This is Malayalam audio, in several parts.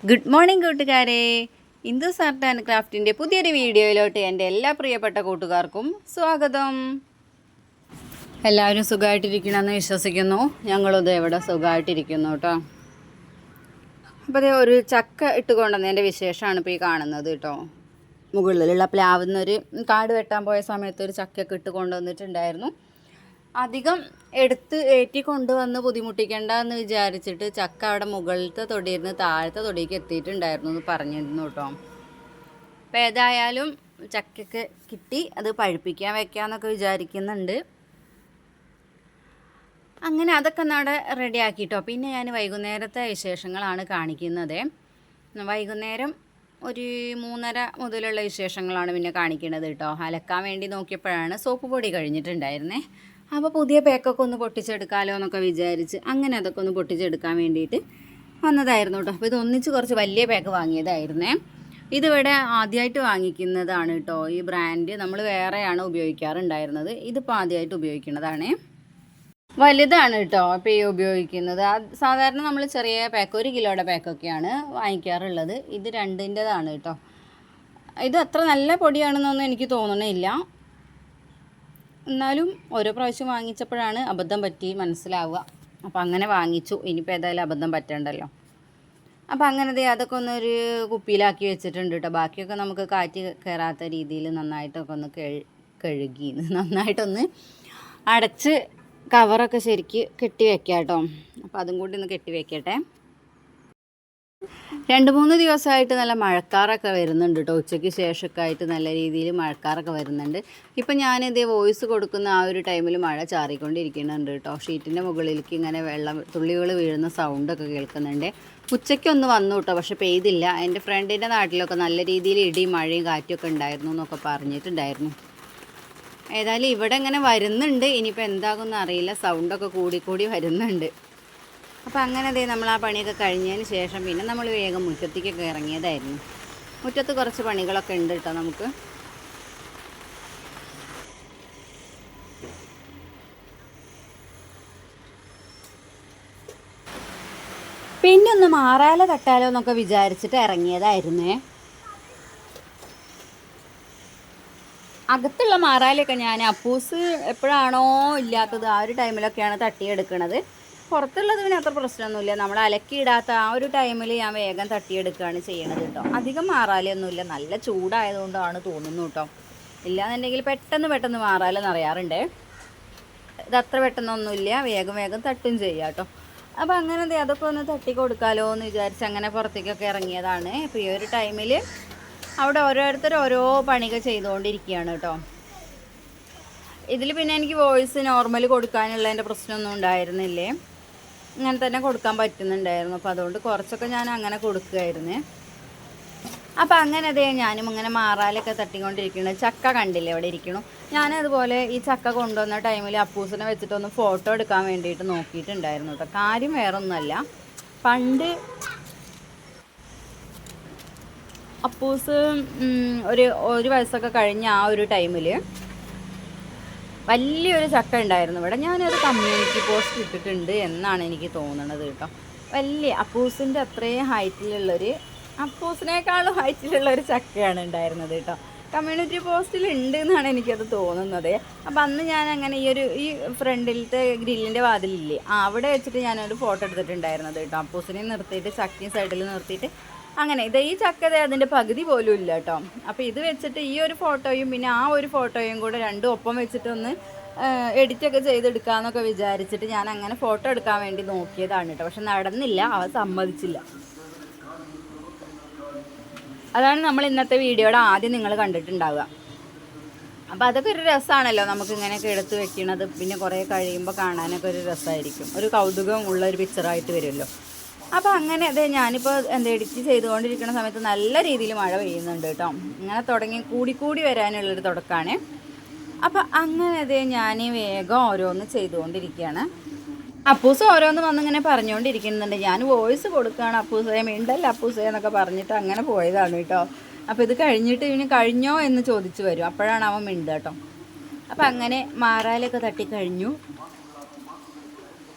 ഗുഡ് മോർണിംഗ് കൂട്ടുകാരെ. ഇന്ദുസ് ആർട്ട് ആൻഡ് ക്രാഫ്റ്റിൻ്റെ പുതിയൊരു വീഡിയോയിലോട്ട് എൻ്റെ എല്ലാ പ്രിയപ്പെട്ട കൂട്ടുകാർക്കും സ്വാഗതം. എല്ലാവരും സുഖമായിട്ടിരിക്കണമെന്ന് വിശ്വസിക്കുന്നു. ഞങ്ങളത് എവിടെ സുഖമായിട്ടിരിക്കുന്നു കേട്ടോ. അപ്പോൾ അതേ ഒരു ചക്ക ഇട്ട് കൊണ്ടുവന്നതിൻ്റെ വിശേഷമാണ് ഇപ്പോൾ ഈ കാണുന്നത് കേട്ടോ. മുകളിലുള്ള പ്ലാവിന്നൊരു കാട് വെട്ടാൻ പോയ സമയത്ത് ഒരു ചക്കയൊക്കെ ഇട്ട് കൊണ്ടുവന്നിട്ടുണ്ടായിരുന്നു. അധികം എടുത്ത് ഏറ്റി കൊണ്ടുവന്ന് ബുദ്ധിമുട്ടിക്കേണ്ട എന്ന് വിചാരിച്ചിട്ട് ചക്ക അവിടെ മുകളിലത്തെ തൊടിയിരുന്ന് താഴത്തെ തൊടിക്ക് എത്തിയിട്ടുണ്ടായിരുന്നു എന്ന് പറഞ്ഞിരുന്നു കേട്ടോ. അപ്പോൾ ഏതായാലും ചക്കയൊക്കെ കിട്ടി, അത് പഴുപ്പിക്കാൻ വെക്കാമെന്നൊക്കെ വിചാരിക്കുന്നുണ്ട്. അങ്ങനെ അതൊക്കെ നാടെ റെഡിയാക്കിട്ടോ. പിന്നെ ഞാൻ വൈകുന്നേരത്തെ വിശേഷങ്ങളാണ് കാണിക്കുന്നത്. വൈകുന്നേരം ഒരു 3:30 മുതലുള്ള വിശേഷങ്ങളാണ് പിന്നെ കാണിക്കുന്നത് കേട്ടോ. അലക്കാൻ വേണ്ടി നോക്കിയപ്പോഴാണ് സോപ്പ് പൊടി കഴിഞ്ഞിട്ടുണ്ടായിരുന്നേ. അപ്പോൾ പുതിയ പാക്കൊക്കെ ഒന്ന് പൊട്ടിച്ചെടുക്കാമല്ലോ എന്നൊക്കെ വിചാരിച്ച് അങ്ങനെ അതൊക്കെ ഒന്ന് പൊട്ടിച്ചെടുക്കാൻ വേണ്ടിയിട്ട് വന്നതായിരുന്നു കേട്ടോ. അപ്പോൾ ഇതൊന്നിച്ച് കുറച്ച് വലിയ പാക്ക് വാങ്ങിയതായിരുന്നേ. ഇതിവിടെ ആദ്യമായിട്ട് വാങ്ങിക്കുന്നതാണ് കേട്ടോ. ഈ ബ്രാൻഡ് നമ്മൾ വേറെയാണ് ഉപയോഗിക്കാറുണ്ടായിരുന്നത്. ഇതിപ്പോൾ ആദ്യമായിട്ട് ഉപയോഗിക്കുന്നതാണ്. വലുതാണ് കേട്ടോ അപ്പോൾ ഈ ഉപയോഗിക്കുന്നത്. സാധാരണ നമ്മൾ ചെറിയ പാക്ക് 1 കിലോയുടെ പാക്കൊക്കെയാണ് വാങ്ങിക്കാറുള്ളത്. ഇത് 2-ൻ്റെതാണ് കേട്ടോ. ഇത് അത്ര നല്ല പൊടിയാണെന്നൊന്നും എനിക്ക് തോന്നണില്ല. എന്നാലും ഓരോ പ്രാവശ്യം വാങ്ങിച്ചപ്പോഴാണ് അബദ്ധം പറ്റി മനസ്സിലാവുക. അപ്പോൾ അങ്ങനെ വാങ്ങിച്ചു. ഇനിയിപ്പോൾ ഏതായാലും അബദ്ധം പറ്റണ്ടല്ലോ. അപ്പോൾ അങ്ങനെ അതൊക്കെ ഒന്നൊരു കുപ്പിയിലാക്കി വെച്ചിട്ടുണ്ട് കേട്ടോ. ബാക്കിയൊക്കെ നമുക്ക് കാറ്റ് കയറാത്ത രീതിയിൽ നന്നായിട്ടൊക്കെ ഒന്ന് കഴുകി നന്നായിട്ടൊന്ന് അടച്ച് കവറൊക്കെ ശരിക്ക് കെട്ടി വെക്കാം കേട്ടോ. അപ്പോൾ അതും കൂടി ഒന്ന് കെട്ടി വെക്കട്ടെ. 2-3 ദിവസമായിട്ട് നല്ല മഴക്കാറൊക്കെ വരുന്നുണ്ട് കേട്ടോ. ഉച്ചയ്ക്ക് ശേഷമൊക്കെ ആയിട്ട് നല്ല രീതിയിൽ മഴക്കാറൊക്കെ വരുന്നുണ്ട്. ഇപ്പം ഞാനിത് വോയിസ് കൊടുക്കുന്ന ആ ഒരു ടൈമിൽ മഴ ചാറിക്കൊണ്ടിരിക്കുന്നുണ്ട് കേട്ടോ. ഷീറ്റിൻ്റെ മുകളിലേക്ക് ഇങ്ങനെ വെള്ളം തുള്ളികൾ വീഴുന്ന സൗണ്ടൊക്കെ കേൾക്കുന്നുണ്ട്. ഉച്ചയ്ക്കൊന്ന് വന്നു കേട്ടോ, പക്ഷെ പെയ്തില്ല. എൻ്റെ ഫ്രണ്ടിൻ്റെ നാട്ടിലൊക്കെ നല്ല രീതിയിൽ ഇടിയും മഴയും കാറ്റുമൊക്കെ ഉണ്ടായിരുന്നു എന്നൊക്കെ പറഞ്ഞിട്ടുണ്ടായിരുന്നു. ഏതായാലും ഇവിടെ ഇങ്ങനെ വരുന്നുണ്ട്. ഇനിയിപ്പോൾ എന്താകുമെന്ന് അറിയില്ല. സൗണ്ടൊക്കെ കൂടി വരുന്നുണ്ട്. അപ്പോൾ അങ്ങനെ നമ്മൾ ആ പണിയൊക്കെ കഴിഞ്ഞതിന് ശേഷം പിന്നെ നമ്മൾ വേഗം മുറ്റത്തേക്കൊക്കെ ഇറങ്ങിയതായിരുന്നു. മുറ്റത്ത് കുറച്ച് പണികളൊക്കെ ഉണ്ട് കേട്ടോ നമുക്ക്. പിന്നെ ഒന്ന് മാറാലോ തട്ടാലോ എന്നൊക്കെ വിചാരിച്ചിട്ട് ഇറങ്ങിയതായിരുന്നേ. അകത്തുള്ള മാറാലൊക്കെ ഞാൻ അപ്പൂസ് എപ്പോഴാണോ ഇല്ലാത്തത് ആ ഒരു ടൈമിലൊക്കെയാണ് തട്ടിയെടുക്കണത്. പുറത്തുള്ളത് പിന്നെ അത്ര പ്രശ്നമൊന്നുമില്ല. നമ്മൾ അലക്കിയിടാത്ത ആ ഒരു ടൈമിൽ ഞാൻ വേഗം തട്ടിയെടുക്കുകയാണ് ചെയ്യണത് കേട്ടോ. അധികം മാറാലൊന്നുമില്ല. നല്ല ചൂടായതുകൊണ്ടാണ് തോന്നുന്നു കേട്ടോ. ഇല്ലാന്നുണ്ടെങ്കിൽ പെട്ടെന്ന് മാറാലെന്ന് അറിയാറുണ്ട്. ഇതത്ര പെട്ടെന്നൊന്നുമില്ല. വേഗം തട്ടും ചെയ്യാം കേട്ടോ. അപ്പോൾ അങ്ങനെ അതൊക്കെ ഒന്ന് തട്ടി കൊടുക്കാമല്ലോ എന്ന് വിചാരിച്ച് അങ്ങനെ പുറത്തേക്കൊക്കെ ഇറങ്ങിയതാണ്. ഇപ്പോൾ ഈ ഒരു ടൈമിൽ അവിടെ ഓരോരുത്തർ ഓരോ പണികൾ ചെയ്തുകൊണ്ടിരിക്കുകയാണ് കേട്ടോ. ഇതിൽ പിന്നെ എനിക്ക് വോയിസ് നോർമൽ കൊടുക്കാനുള്ളതിൻ്റെ പ്രശ്നമൊന്നും ഉണ്ടായിരുന്നില്ലേ. ഇങ്ങനെ തന്നെ കൊടുക്കാൻ പറ്റുന്നുണ്ടായിരുന്നു. അപ്പോൾ അതുകൊണ്ട് കുറച്ചൊക്കെ ഞാൻ അങ്ങനെ കൊടുക്കുമായിരുന്നു. അപ്പോൾ അങ്ങനെ ഞാനും ഇങ്ങനെ മാറാലൊക്കെ തട്ടിക്കൊണ്ടിരിക്കുന്നത്. ചക്ക കണ്ടില്ലേ അവിടെ ഇരിക്കണു. ഞാനതുപോലെ ഈ ചക്ക കൊണ്ടുവന്ന ടൈമിൽ അപ്പൂസിനെ വെച്ചിട്ടൊന്ന് ഫോട്ടോ എടുക്കാൻ വേണ്ടിയിട്ട് നോക്കിയിട്ടുണ്ടായിരുന്നു കേട്ടോ. കാര്യം വേറെ ഒന്നുമല്ല, അപ്പൂസ് ഒരു വയസ്സൊക്കെ കഴിഞ്ഞ ആ ഒരു ടൈമിൽ വലിയൊരു ചക്ക ഉണ്ടായിരുന്നു ഇവിടെ. ഞാനത് കമ്മ്യൂണിറ്റി പോസ്റ്റ് ഇട്ടിട്ടുണ്ട് എന്നാണ് എനിക്ക് തോന്നുന്നത് കേട്ടോ. വലിയ അപ്പൂസിൻ്റെ അത്രയും അപ്പൂസിനേക്കാളും ഹൈറ്റിലുള്ളൊരു ചക്കയാണ് ഉണ്ടായിരുന്നത് കേട്ടോ. കമ്മ്യൂണിറ്റി പോസ്റ്റിൽ ഉണ്ട് എന്നാണ് എനിക്കത് തോന്നുന്നത്. അപ്പം അന്ന് ഞാൻ അങ്ങനെ ഈ ഫ്രണ്ടിലത്തെ ഗ്രില്ലിൻ്റെ വാതിലില്ലേ അവിടെ വെച്ചിട്ട് ഞാനൊരു ഫോട്ടോ എടുത്തിട്ടുണ്ടായിരുന്നത് കേട്ടോ. അപ്പൂസിനെ നിർത്തിയിട്ട് ചക്കയും സൈഡിൽ നിർത്തിയിട്ട് അങ്ങനെ ഈ ചക്ക അതിൻ്റെ പകുതി പോലും ഇല്ല കേട്ടോ. അപ്പോൾ ഇത് വെച്ചിട്ട് ഈ ഒരു ഫോട്ടോയും പിന്നെ ആ ഒരു ഫോട്ടോയും കൂടെ രണ്ടും ഒപ്പം വെച്ചിട്ടൊന്ന് എഡിറ്റൊക്കെ ചെയ്തെടുക്കാമെന്നൊക്കെ വിചാരിച്ചിട്ട് ഞാൻ അങ്ങനെ ഫോട്ടോ എടുക്കാൻ വേണ്ടി നോക്കിയതാണ് കേട്ടോ. പക്ഷെ നടന്നില്ല, അവ സമ്മതിച്ചില്ല. അതാണ് നമ്മൾ ഇന്നത്തെ വീഡിയോയുടെ ആദ്യം നിങ്ങൾ കണ്ടിട്ടുണ്ടാവുക. അപ്പോൾ അതൊക്കെ ഒരു രസമാണല്ലോ നമുക്കിങ്ങനെയൊക്കെ എടുത്ത് വെക്കണത്. പിന്നെ കുറേ കഴിയുമ്പോൾ കാണാനൊക്കെ ഒരു രസമായിരിക്കും. ഒരു കൗതുകം ഉള്ള ഒരു പിക്ചറായിട്ട് വരുമല്ലോ. അപ്പോൾ അങ്ങനെ ഞാനിപ്പോൾ എഡിറ്റ് ചെയ്തുകൊണ്ടിരിക്കുന്ന സമയത്ത് നല്ല രീതിയിൽ മഴ പെയ്യുന്നുണ്ട് കേട്ടോ. ഇങ്ങനെ തുടങ്ങി കൂടി വരാനുള്ളൊരു തുടക്കമാണ്. അപ്പോൾ അങ്ങനെ ഞാൻ വേഗം ഓരോന്ന് ചെയ്തുകൊണ്ടിരിക്കുകയാണ്. അപ്പൂസ് ഓരോന്ന് വന്നിങ്ങനെ പറഞ്ഞുകൊണ്ടിരിക്കുന്നുണ്ട്. ഞാൻ വോയിസ് കൊടുക്കുകയാണ്. അപ്പൂസേ മിണ്ടല്ല അപ്പൂസേ എന്നൊക്കെ പറഞ്ഞിട്ട് അങ്ങനെ പോയതാണ് കേട്ടോ. അപ്പോൾ ഇത് കഴിഞ്ഞിട്ട് ഇനി കഴിഞ്ഞോ എന്ന് ചോദിച്ചു വരും. അപ്പോഴാണ് അവൻ മിണ്ടുക കേട്ടോ. അപ്പോൾ അങ്ങനെ മാറാലൊക്കെ തട്ടിക്കഴിഞ്ഞു.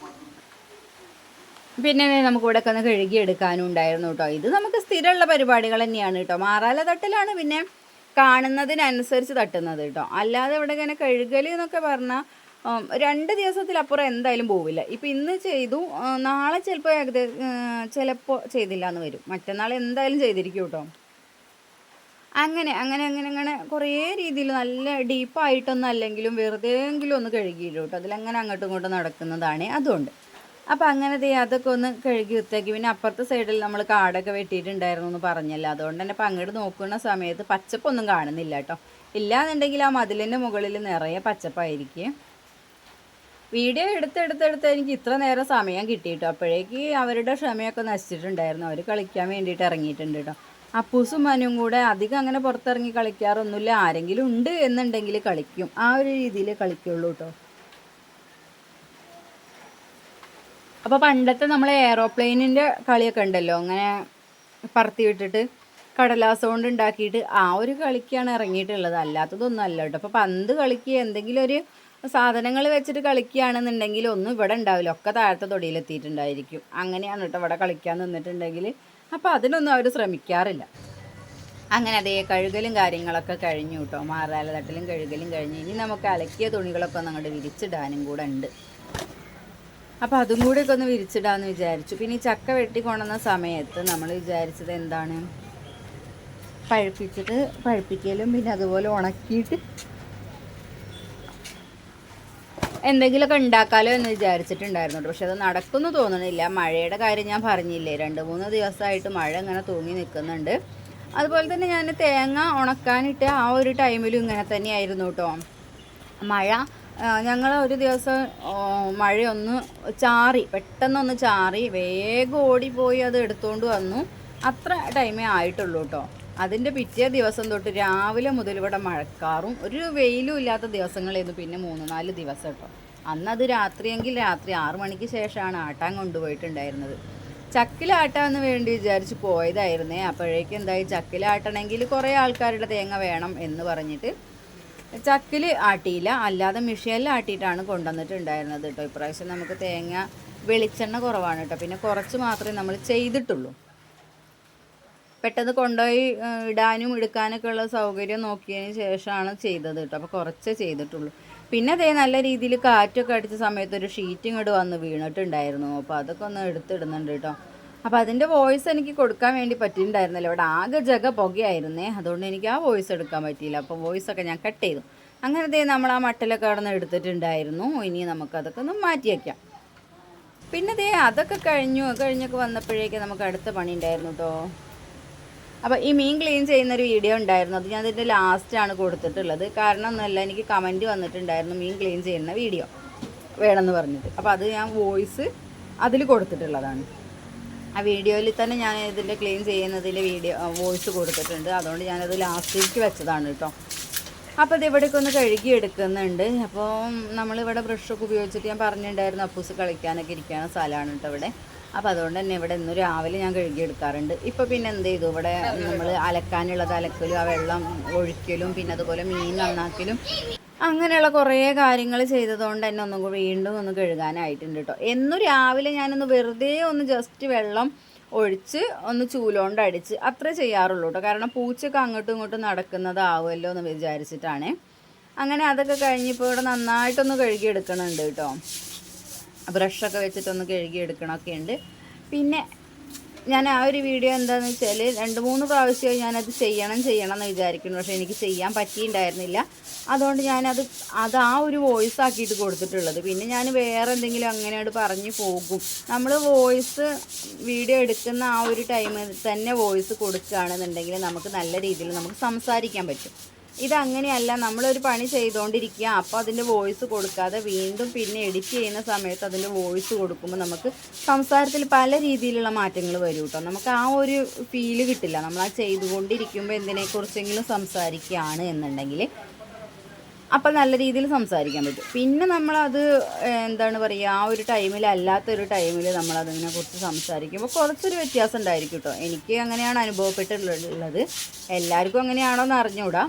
പിന്നെ നമുക്ക് ഇവിടെ ഒക്കെ ഒന്ന് കഴുകി എടുക്കാനും ഉണ്ടായിരുന്നു കേട്ടോ. ഇത് നമുക്ക് സ്ഥിരമുള്ള പരിപാടികൾ തന്നെയാണ് കേട്ടോ. മാറാല തട്ടലാണ് പിന്നെ കാണുന്നതിനനുസരിച്ച് തട്ടുന്നത് കേട്ടോ. അല്ലാതെ ഇവിടെ ഇങ്ങനെ കഴുകൽ എന്നൊക്കെ പറഞ്ഞാൽ 2 ദിവസത്തിലപ്പുറം എന്തായാലും പോവില്ല. ഇപ്പം ഇന്ന് ചെയ്തു, നാളെ ചിലപ്പോൾ ചെയ്തില്ല എന്ന് വരും, മറ്റന്നാൾ എന്തായാലും ചെയ്തിരിക്കും കേട്ടോ. അങ്ങനെ കുറേ രീതിയിൽ നല്ല ഡീപ്പായിട്ടൊന്നും അല്ലെങ്കിലും വെറുതെയെങ്കിലും ഒന്ന് കഴുകിയില്ല കേട്ടോ. അതിലങ്ങനെ അങ്ങോട്ടും ഇങ്ങോട്ടും നടക്കുന്നതാണ് അതുകൊണ്ട്. അപ്പോൾ അങ്ങനെ അതൊക്കെ ഒന്ന് കഴുകി വൃത്തിയാക്കി. പിന്നെ അപ്പുറത്തെ സൈഡിൽ നമ്മൾ കാടൊക്കെ വെട്ടിയിട്ടുണ്ടായിരുന്നു എന്ന് പറഞ്ഞല്ലോ. അതുകൊണ്ട് തന്നെ ഇപ്പം അങ്ങോട്ട് നോക്കുന്ന സമയത്ത് പച്ചപ്പൊന്നും കാണുന്നില്ല കേട്ടോ. ഇല്ലാന്നുണ്ടെങ്കിൽ ആ മതിലിൻ്റെ മുകളിൽ നിറയെ പച്ചപ്പായിരിക്കും. വീഡിയോ എടുത്തെടുത്തെടുത്ത് എനിക്ക് ഇത്ര നേരം സമയം കിട്ടിയിട്ടോ. അപ്പോഴേക്ക് അവരുടെ ക്ഷമയൊക്കെ നശിച്ചിട്ടുണ്ടായിരുന്നു. അവർ കളിക്കാൻ വേണ്ടിയിട്ട് ഇറങ്ങിയിട്ടുണ്ട് കേട്ടോ. അപ്പൂസും മനുവും കൂടെ അധികം അങ്ങനെ പുറത്തിറങ്ങി കളിക്കാറൊന്നുമില്ല. ആരെങ്കിലും ഉണ്ട് എന്നുണ്ടെങ്കിൽ കളിക്കും, ആ ഒരു രീതിയിൽ കളിക്കുള്ളൂ കേട്ടോ. അപ്പോൾ പണ്ടത്തെ നമ്മളെ എയറോപ്ലെയിനിൻ്റെ കളിയൊക്കെ ഉണ്ടല്ലോ, അങ്ങനെ പറത്തി വിട്ടിട്ട് കടലാസ് കൊണ്ട് ഉണ്ടാക്കിയിട്ട് ആ ഒരു കളിക്കാണ് ഇറങ്ങിയിട്ടുള്ളത്. അല്ലാത്തതൊന്നും അല്ല കേട്ടോ. അപ്പോൾ പന്ത് കളിക്കുക, എന്തെങ്കിലും ഒരു സാധനങ്ങൾ വെച്ചിട്ട് കളിക്കുകയാണെന്നുണ്ടെങ്കിൽ ഒന്നും ഇവിടെ ഉണ്ടാവില്ല, ഒക്കെ താഴത്തെ തൊടിയിലെത്തിയിട്ടുണ്ടായിരിക്കും. അങ്ങനെയാണ് കേട്ടോ ഇവിടെ കളിക്കാൻ നിന്നിട്ടുണ്ടെങ്കിൽ. അപ്പോൾ അതിനൊന്നും അവർ ശ്രമിക്കാറില്ല. അങ്ങനെ അതേ കഴുകലും കാര്യങ്ങളൊക്കെ കഴിഞ്ഞു കേട്ടോ. മാറാല തട്ടലും കഴുകലും കഴിഞ്ഞ് ഇനി നമുക്ക് അലക്കിയ തുണികളൊക്കെ ഒന്ന് അങ്ങോട്ട് വിരിച്ചിടാനും കൂടെ ഉണ്ട്. അപ്പോൾ അതും കൂടെയൊക്കെ ഒന്ന് വിരിച്ചിടാമെന്ന് വിചാരിച്ചു. പിന്നെ ഈ ചക്ക വെട്ടിക്കൊണ്ടുവന്ന സമയത്ത് നമ്മൾ വിചാരിച്ചത് എന്താണ്, പഴുപ്പിക്കലും പിന്നെ അതുപോലെ ഉണക്കിയിട്ട് എന്തെങ്കിലുമൊക്കെ ഉണ്ടാക്കാലോ എന്ന് വിചാരിച്ചിട്ടുണ്ടായിരുന്നു. പക്ഷെ അത് നടക്കുമെന്ന് തോന്നണില്ല. മഴയുടെ കാര്യം ഞാൻ പറഞ്ഞില്ലേ, 2-3 ദിവസമായിട്ട് മഴ ഇങ്ങനെ തൂങ്ങി നിൽക്കുന്നുണ്ട്. അതുപോലെ തന്നെ ഞാൻ തേങ്ങ ഉണക്കാനിട്ട് ആ ഒരു ടൈമിലും ഇങ്ങനെ തന്നെയായിരുന്നു കേട്ടോ മഴ. ഞങ്ങൾ ഒരു ദിവസം മഴയൊന്ന് ചാറി, പെട്ടെന്നൊന്ന് ചാറി, വേഗം ഓടിപ്പോയി അത് എടുത്തുകൊണ്ട് വന്നു. അത്ര ടൈമേ ആയിട്ടുള്ളൂ കേട്ടോ. അതിൻ്റെ പിറ്റേ ദിവസം തൊട്ട് രാവിലെ മുതൽ ഇവിടെ മഴക്കാറും ഒരു വെയിലും ഇല്ലാത്ത ദിവസങ്ങളായിരുന്നു. പിന്നെ 3-4 ദിവസം കേട്ടോ. അന്നത് രാത്രിയെങ്കിൽ രാത്രി 6 മണിക്ക് ശേഷമാണ് ആട്ടാൻ കൊണ്ടുപോയിട്ടുണ്ടായിരുന്നത്. ചക്കിലാട്ടാന്ന് വേണ്ടി വിചാരിച്ച് പോയതായിരുന്നേ. അപ്പോഴേക്കും എന്തായി, ചക്കിലാട്ടണമെങ്കിൽ കുറേ ആൾക്കാരുടെ തേങ്ങ വേണം എന്ന് പറഞ്ഞിട്ട് ചക്കിൽ ആട്ടിയില്ല, അല്ലാതെ മിഷ്യനിൽ ആട്ടിയിട്ടാണ് കൊണ്ടുവന്നിട്ടുണ്ടായിരുന്നത് കേട്ടോ. ഇപ്രാവശ്യം നമുക്ക് തേങ്ങ വെളിച്ചെണ്ണ കുറവാണ് കേട്ടോ. പിന്നെ കുറച്ച് മാത്രമേ നമ്മൾ ചെയ്തിട്ടുള്ളൂ. പെട്ടെന്ന് കൊണ്ടുപോയി ഇടാനും എടുക്കാനൊക്കെ ഉള്ള സൗകര്യം നോക്കിയതിന് ശേഷമാണ് ചെയ്തത് കേട്ടോ. അപ്പോൾ കുറച്ചേ ചെയ്തിട്ടുള്ളൂ. പിന്നെ അതേ നല്ല രീതിയിൽ കാറ്റൊക്കെ അടിച്ച സമയത്ത് ഒരു ഷീറ്റ് ഇങ്ങോട്ട് വന്ന് വീണിട്ടുണ്ടായിരുന്നു. അപ്പോൾ അതൊക്കെ ഒന്ന് എടുത്തിടുന്നുണ്ട് കേട്ടോ. അപ്പോൾ അതിൻ്റെ വോയിസ് എനിക്ക് കൊടുക്കാൻ വേണ്ടി പറ്റിയിട്ടുണ്ടായിരുന്നില്ല. ഇവിടെ ആകെ പുകയായിരുന്നേ, അതുകൊണ്ട് എനിക്ക് ആ വോയിസ് എടുക്കാൻ പറ്റിയില്ല. അപ്പോൾ വോയിസൊക്കെ ഞാൻ കട്ട് ചെയ്തു. അങ്ങനെ നമ്മൾ ആ മട്ടലൊക്കെ അവിടെ നിന്ന് എടുത്തിട്ടുണ്ടായിരുന്നു. ഇനി നമുക്കതൊക്കെ ഒന്ന് മാറ്റി വയ്ക്കാം. പിന്നെ അതൊക്കെ കഴിഞ്ഞൊക്കെ വന്നപ്പോഴേക്കും നമുക്ക് അടുത്ത പണി ഉണ്ടായിരുന്നു കേട്ടോ. അപ്പോൾ ഈ മീൻ ക്ലീൻ ചെയ്യുന്നൊരു വീഡിയോ ഉണ്ടായിരുന്നു, അത് ഞാൻ ഇതിൻ്റെ ലാസ്റ്റാണ് കൊടുത്തിട്ടുള്ളത്. കാരണം ഒന്നുമല്ല, എനിക്ക് കമൻറ്റ് വന്നിട്ടുണ്ടായിരുന്നു മീൻ ക്ലീൻ ചെയ്യുന്ന വീഡിയോ വേണമെന്ന് പറഞ്ഞിട്ട്. അപ്പോൾ അത് ഞാൻ വോയിസ് അതിൽ കൊടുത്തിട്ടുള്ളതാണ്. ആ വീഡിയോയിൽ തന്നെ ഞാൻ ഇതിൻ്റെ ക്ലീൻ ചെയ്യുന്നതിൻ്റെ വോയിസ് കൊടുത്തിട്ടുണ്ട്. അതുകൊണ്ട് ഞാനത് ലാസ്റ്റിലേക്ക് വെച്ചതാണ് കേട്ടോ. അപ്പോൾ ഇത് ഇവിടേക്ക് ഒന്ന് കഴുകി എടുക്കുന്നുണ്ട്. അപ്പോൾ നമ്മളിവിടെ ബ്രഷൊക്കെ ഉപയോഗിച്ചിട്ട് ഞാൻ പറഞ്ഞിട്ടുണ്ടായിരുന്നു അപ്പൂസ് കളിക്കാനൊക്കെ ഇരിക്കുകയാണ് സ്ഥലമാണ് കേട്ടോ ഇവിടെ. അപ്പോൾ അതുകൊണ്ട് തന്നെ ഇവിടെ ഇന്ന് രാവിലെ ഞാൻ കഴുകിയെടുക്കാറുണ്ട്. ഇപ്പോൾ പിന്നെ എന്ത് ചെയ്തു, ഇവിടെ നമ്മൾ അലക്കാനുള്ളത് അലക്കലും ആ വെള്ളം ഒഴിക്കലും പിന്നെ അതുപോലെ മീൻ നന്നാക്കലും അങ്ങനെയുള്ള കുറേ കാര്യങ്ങൾ ചെയ്തതുകൊണ്ട് തന്നെ വീണ്ടും ഒന്ന് കഴുകാനായിട്ടുണ്ട് കേട്ടോ. എന്നും രാവിലെ ഞാനൊന്ന് വെറുതെ ഒന്ന് ജസ്റ്റ് വെള്ളം ഒഴിച്ച് ഒന്ന് ചൂലോണ്ട് അടിച്ച് അത്രേ ചെയ്യാറുള്ളൂ കേട്ടോ. കാരണം പൂച്ചയൊക്കെ അങ്ങോട്ടും ഇങ്ങോട്ടും നടക്കുന്നതാവുമല്ലോ എന്ന് വിചാരിച്ചിട്ടാണ്. അങ്ങനെ അതൊക്കെ കഴിഞ്ഞിപ്പോൾ ഇവിടെ നന്നായിട്ടൊന്ന് കഴുകിയെടുക്കണുണ്ട് കേട്ടോ. ബ്രഷൊക്കെ വെച്ചിട്ടൊന്ന് കഴുകിയെടുക്കണമൊക്കെ ഉണ്ട്. പിന്നെ ഞാൻ ആ ഒരു വീഡിയോ എന്താണെന്ന് വെച്ചാൽ 2-3 പ്രാവശ്യമായി ഞാനത് ചെയ്യണം എന്ന് വിചാരിക്കുന്നു. പക്ഷേ എനിക്ക് ചെയ്യാൻ പറ്റിയിട്ടുണ്ടായിരുന്നില്ല. അതുകൊണ്ട് ഞാനത് ആ ഒരു വോയിസ് ആക്കിയിട്ട് കൊടുത്തിട്ടുള്ളത്. പിന്നെ ഞാൻ വേറെ എന്തെങ്കിലും അങ്ങനെയോട് പറഞ്ഞു പോകും. നമ്മൾ വീഡിയോ എടുക്കുന്ന ആ ഒരു ടൈമിൽ തന്നെ വോയിസ് കൊടുക്കുകയാണെന്നുണ്ടെങ്കിൽ നമുക്ക് നല്ല രീതിയിൽ നമുക്ക് സംസാരിക്കാൻ പറ്റും. ഇതങ്ങനെയല്ല, നമ്മളൊരു പണി ചെയ്തുകൊണ്ടിരിക്കുക, അപ്പോൾ അതിൻ്റെ വോയിസ് കൊടുക്കാതെ വീണ്ടും പിന്നെ എഡിറ്റ് ചെയ്യുന്ന സമയത്ത് അതിൻ്റെ വോയിസ് കൊടുക്കുമ്പോൾ നമുക്ക് സംസാരത്തിൽ പല രീതിയിലുള്ള മാറ്റങ്ങൾ വരും കേട്ടോ. നമുക്ക് ആ ഒരു ഫീല് കിട്ടില്ല. നമ്മൾ ആ ചെയ്തുകൊണ്ടിരിക്കുമ്പോൾ എന്തിനെക്കുറിച്ചെങ്കിലും സംസാരിക്കുകയാണ് എന്നുണ്ടെങ്കിൽ അപ്പോൾ നല്ല രീതിയിൽ സംസാരിക്കാൻ പറ്റും. പിന്നെ നമ്മളത് എന്താണ് പറയുക, ആ ഒരു ടൈമിലല്ലാത്തൊരു ടൈമിൽ നമ്മളതിനെക്കുറിച്ച് സംസാരിക്കുമ്പോൾ കുറച്ചൊരു വ്യത്യാസം ഉണ്ടായിരിക്കും കേട്ടോ. എനിക്ക് അങ്ങനെയാണ് അനുഭവപ്പെട്ടിട്ടുള്ളത്. എല്ലാവർക്കും അങ്ങനെയാണോ എന്ന് അറിഞ്ഞുകൂടാ.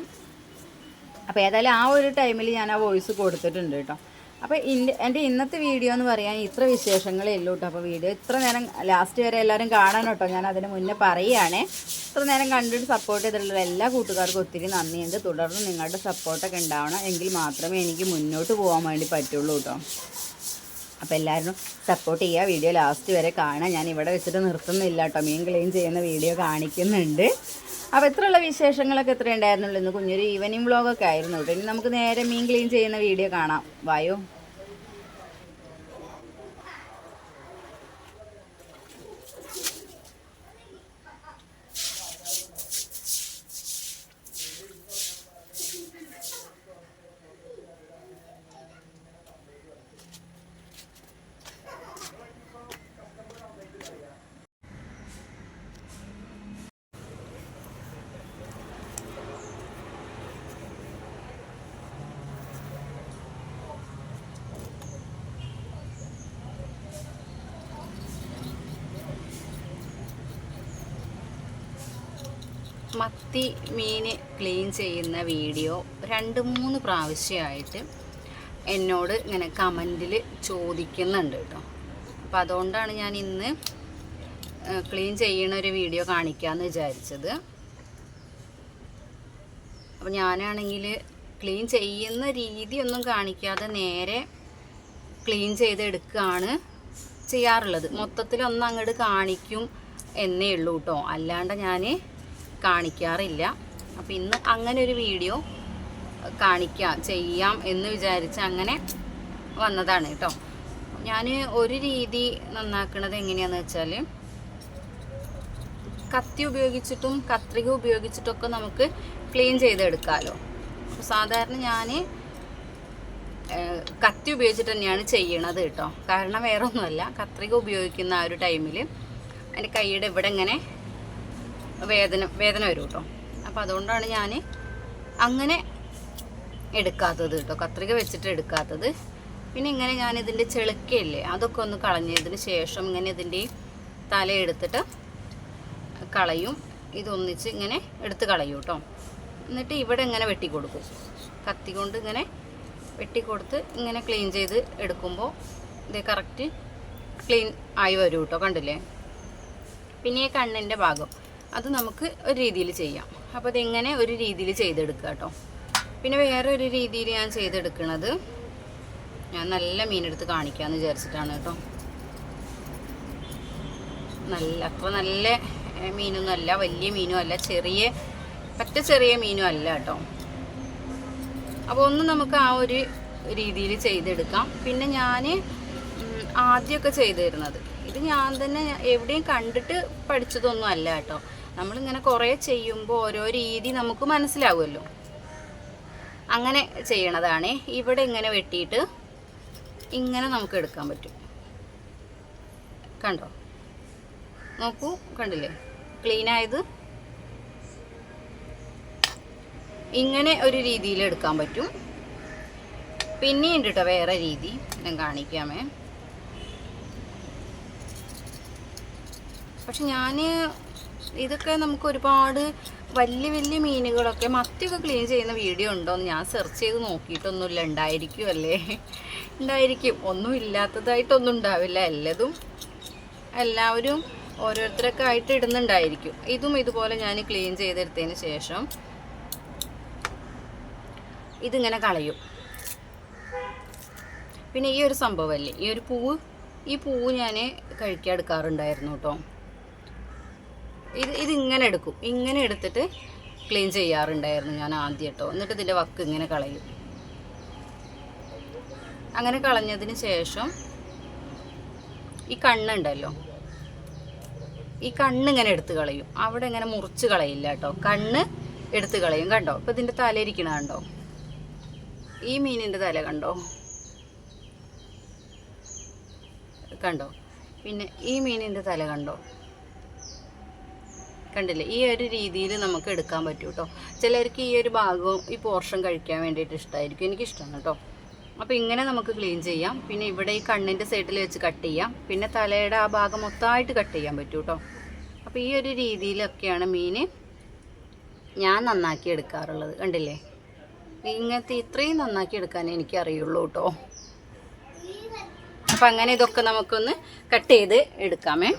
അപ്പോൾ ഏതായാലും ആ ഒരു ടൈമിൽ ഞാൻ ആ വോയിസ് കൊടുത്തിട്ടുണ്ട് കേട്ടോ. അപ്പോൾ എൻ്റെ ഇന്നത്തെ വീഡിയോ എന്ന് പറയാൻ ഇത്ര വിശേഷങ്ങളേ ഉള്ളൂ കേട്ടോ. അപ്പോൾ വീഡിയോ ഇത്ര നേരം ലാസ്റ്റ് വരെ എല്ലാവരും കാണണം കേട്ടോ. ഞാൻ അതിന് മുന്നേ പറയുകയാണേ. ഇത്ര നേരം കണ്ടിട്ട് സപ്പോർട്ട് ചെയ്തിട്ടുള്ള എല്ലാ കൂട്ടുകാർക്കും ഒത്തിരി നന്ദിയുണ്ട്. തുടർന്ന് നിങ്ങളുടെ സപ്പോർട്ടൊക്കെ ഉണ്ടാവണം, എങ്കിൽ മാത്രമേ എനിക്ക് മുന്നോട്ട് പോകാൻ വേണ്ടി പറ്റുള്ളൂ കേട്ടോ. അപ്പോൾ എല്ലാവരും സപ്പോർട്ട് ചെയ്യുക. വീഡിയോ ലാസ്റ്റ് വരെ കാണാം. ഞാൻ ഇവിടെ വെച്ചിട്ട് നിർത്തുന്നില്ല കേട്ടോ, മീൻ ക്ലീൻ ചെയ്യുന്ന വീഡിയോ കാണിക്കുന്നുണ്ട്. അപ്പോൾ ഇത്രയുള്ള വിശേഷങ്ങളൊക്കെ എത്ര ഉണ്ടായിരുന്നുള്ളൂ. ഇന്ന് കുഞ്ഞൊരു ഈവനിങ് വ്ളോഗൊക്കെ ആയിരുന്നു കേട്ടോ. ഇനി നമുക്ക് നേരെ മീൻ ക്ലീൻ ചെയ്യുന്ന വീഡിയോ കാണാം. വായോ. മത്തി മീൻ ക്ലീൻ ചെയ്യുന്ന വീഡിയോ 2-3 പ്രാവശ്യമായിട്ട് എന്നോട് ഇങ്ങനെ കമൻറ്റിൽ ചോദിക്കുന്നുണ്ട് കേട്ടോ. അപ്പോൾ അതുകൊണ്ടാണ് ഞാൻ ഇന്ന് ക്ലീൻ ചെയ്യുന്ന ഒരു വീഡിയോ കാണിക്കാമെന്ന് വിചാരിച്ചത്. അപ്പോൾ ഞാനാണെങ്കിൽ ക്ലീൻ ചെയ്യുന്ന രീതിയൊന്നും കാണിക്കാതെ നേരെ ക്ലീൻ ചെയ്തെടുക്കുകയാണ് ചെയ്യാറുള്ളത്. മൊത്തത്തിലൊന്നും അങ്ങോട്ട് കാണിക്കും എന്നേ ഉള്ളൂ കേട്ടോ, അല്ലാണ്ട് ഞാൻ കാണിക്കാറില്ല. അപ്പോൾ ഇന്ന് അങ്ങനെ ഒരു വീഡിയോ ചെയ്യാം എന്ന് വിചാരിച്ച് അങ്ങനെ വന്നതാണ് കേട്ടോ. ഞാൻ ഒരു രീതി നന്നാക്കുന്നത് എങ്ങനെയാണെന്ന് വെച്ചാൽ, കത്തി ഉപയോഗിച്ചിട്ടും കത്രിക ഉപയോഗിച്ചിട്ടൊക്കെ നമുക്ക് ക്ലീൻ ചെയ്തെടുക്കാമല്ലോ. അപ്പോൾ സാധാരണ ഞാൻ കത്തി ഉപയോഗിച്ചിട്ട് തന്നെയാണ് ചെയ്യണത് കേട്ടോ. കാരണം വേറെ ഒന്നുമല്ല, കത്രിക ഉപയോഗിക്കുന്ന ആ ഒരു ടൈമിൽ എൻ്റെ കൈയുടെ ഇവിടെ ഇങ്ങനെ വേദന വരും കേട്ടോ. അപ്പോൾ അതുകൊണ്ടാണ് ഞാൻ അങ്ങനെ എടുക്കാത്തത് കേട്ടോ, കത്രിക വെച്ചിട്ട് എടുക്കാത്തത്. പിന്നെ ഇങ്ങനെ ഞാൻ ഇതിൻ്റെ ചെളുക്കയില്ലേ അതൊക്കെ ഒന്ന് കളഞ്ഞതിന് ശേഷം ഇങ്ങനെ ഇതിൻ്റെ തല എടുത്തിട്ട് കളയും. ഇതൊന്നിച്ച് ഇങ്ങനെ എടുത്ത് കളയും കേട്ടോ. എന്നിട്ട് ഇവിടെ ഇങ്ങനെ വെട്ടിക്കൊടുക്കും, കത്തി കൊണ്ട് ഇങ്ങനെ വെട്ടിക്കൊടുത്ത് ഇങ്ങനെ ക്ലീൻ ചെയ്ത് എടുക്കുമ്പോൾ ഇത് കറക്റ്റ് ക്ലീൻ ആയി വരും കേട്ടോ. കണ്ടില്ലേ. പിന്നെ ഈ കണ്ണിൻ്റെ ഭാഗം അത് നമുക്ക് ഒരു രീതിയിൽ ചെയ്യാം. അപ്പോൾ അതിങ്ങനെ ഒരു രീതിയിൽ ചെയ്തെടുക്കുക കേട്ടോ. പിന്നെ വേറെ ഒരു രീതിയിൽ ഞാൻ ചെയ്തെടുക്കുന്നത്, ഞാൻ നല്ല മീനെടുത്ത് കാണിക്കാമെന്ന് വിചാരിച്ചിട്ടാണ് കേട്ടോ. അത്ര നല്ല മീനൊന്നും അല്ല, വലിയ മീനും അല്ല, ചെറിയ മീനും അല്ല കേട്ടോ. അപ്പോൾ ഒന്ന് നമുക്ക് ആ ഒരു രീതിയിൽ ചെയ്തെടുക്കാം. പിന്നെ ഞാൻ ആദ്യമൊക്കെ ചെയ്തു തരുന്നത്, ഇത് ഞാൻ തന്നെ എവിടെയും കണ്ടിട്ട് പഠിച്ചതൊന്നും അല്ല കേട്ടോ. നമ്മളിങ്ങനെ കുറേ ചെയ്യുമ്പോൾ ഓരോ രീതി നമുക്ക് മനസ്സിലാവുമല്ലോ, അങ്ങനെ ചെയ്യണതാണ്. ഇവിടെ ഇങ്ങനെ വെട്ടിയിട്ട് ഇങ്ങനെ നമുക്ക് എടുക്കാൻ പറ്റും. കണ്ടോ, നോക്കൂ, കണ്ടില്ലേ ക്ലീൻ ആയത്. ഇങ്ങനെ ഒരു രീതിയിൽ എടുക്കാൻ പറ്റും. പിന്നെയുണ്ട് കേട്ടോ വേറെ രീതി, ഞാൻ കാണിക്കാമേ. പക്ഷെ ഞാൻ ഇതൊക്കെ നമുക്ക് ഒരുപാട് വലിയ മീനുകളൊക്കെ, മത്തിയൊക്കെ ക്ലീൻ ചെയ്യുന്ന വീഡിയോ ഉണ്ടോയെന്ന് ഞാൻ സെർച്ച് ചെയ്ത് നോക്കിയിട്ടൊന്നുമില്ല. ഉണ്ടായിരിക്കും, ഒന്നും ഇല്ലാത്തതായിട്ടൊന്നും ഉണ്ടാവില്ല. എല്ലാവരും ഓരോരുത്തരൊക്കെ ആയിട്ട് ഇടുന്നുണ്ടായിരിക്കും. ഇതും ഇതുപോലെ ഞാൻ ക്ലീൻ ചെയ്തെടുത്തതിന് ശേഷം ഇതിങ്ങനെ കളയും. പിന്നെ ഈ ഒരു സംഭവമല്ലേ, ഈ പൂവ് ഞാൻ കഴിക്കാൻ എടുക്കാറുണ്ടായിരുന്നു കേട്ടോ. ഇതിങ്ങനെ എടുക്കും, ഇങ്ങനെ എടുത്തിട്ട് ക്ലീൻ ചെയ്യാറുണ്ടായിരുന്നു ഞാൻ ആദ്യം കേട്ടോ. എന്നിട്ട് ഇതിൻ്റെ വക്ക് ഇങ്ങനെ കളയും. അങ്ങനെ കളഞ്ഞതിന് ശേഷം ഈ കണ്ണുണ്ടല്ലോ, ഈ കണ്ണിങ്ങനെ എടുത്ത് കളയും. അവിടെ ഇങ്ങനെ മുറിച്ച് കളയില്ല കേട്ടോ, കണ്ണ് എടുത്ത് കളയും. കണ്ടോ, ഇപ്പം ഇതിൻ്റെ തല ഇരിക്കണ കണ്ടോ, ഈ മീനിൻ്റെ തല കണ്ടോ. പിന്നെ ഈ മീനിൻ്റെ തല കണ്ടോ, കണ്ടില്ലേ. ഈ ഒരു രീതിയിൽ നമുക്ക് എടുക്കാൻ പറ്റും കേട്ടോ. ചിലർക്ക് ഈ ഒരു ഭാഗവും ഈ പോർഷൻ കഴിക്കാൻ വേണ്ടിയിട്ട് ഇഷ്ടമായിരിക്കും, എനിക്കിഷ്ടമാണ് കേട്ടോ. അപ്പോൾ ഇങ്ങനെ നമുക്ക് ക്ലീൻ ചെയ്യാം. പിന്നെ ഇവിടെ ഈ കണ്ണിൻ്റെ സൈഡിൽ വെച്ച് കട്ട് ചെയ്യാം. പിന്നെ തലയുടെ ആ ഭാഗം മൊത്തമായിട്ട് കട്ട് ചെയ്യാൻ പറ്റും കേട്ടോ. അപ്പോൾ ഈ ഒരു രീതിയിലൊക്കെയാണ് മീൻ ഞാൻ നന്നാക്കി എടുക്കാറുള്ളത്. കണ്ടില്ലേ, ഇങ്ങനത്തെ ഇത്രയും നന്നാക്കി എടുക്കാൻ എനിക്കറിയുള്ളൂ കേട്ടോ. അപ്പം അങ്ങനെ ഇതൊക്കെ നമുക്കൊന്ന് കട്ട് ചെയ്ത് എടുക്കാമേ.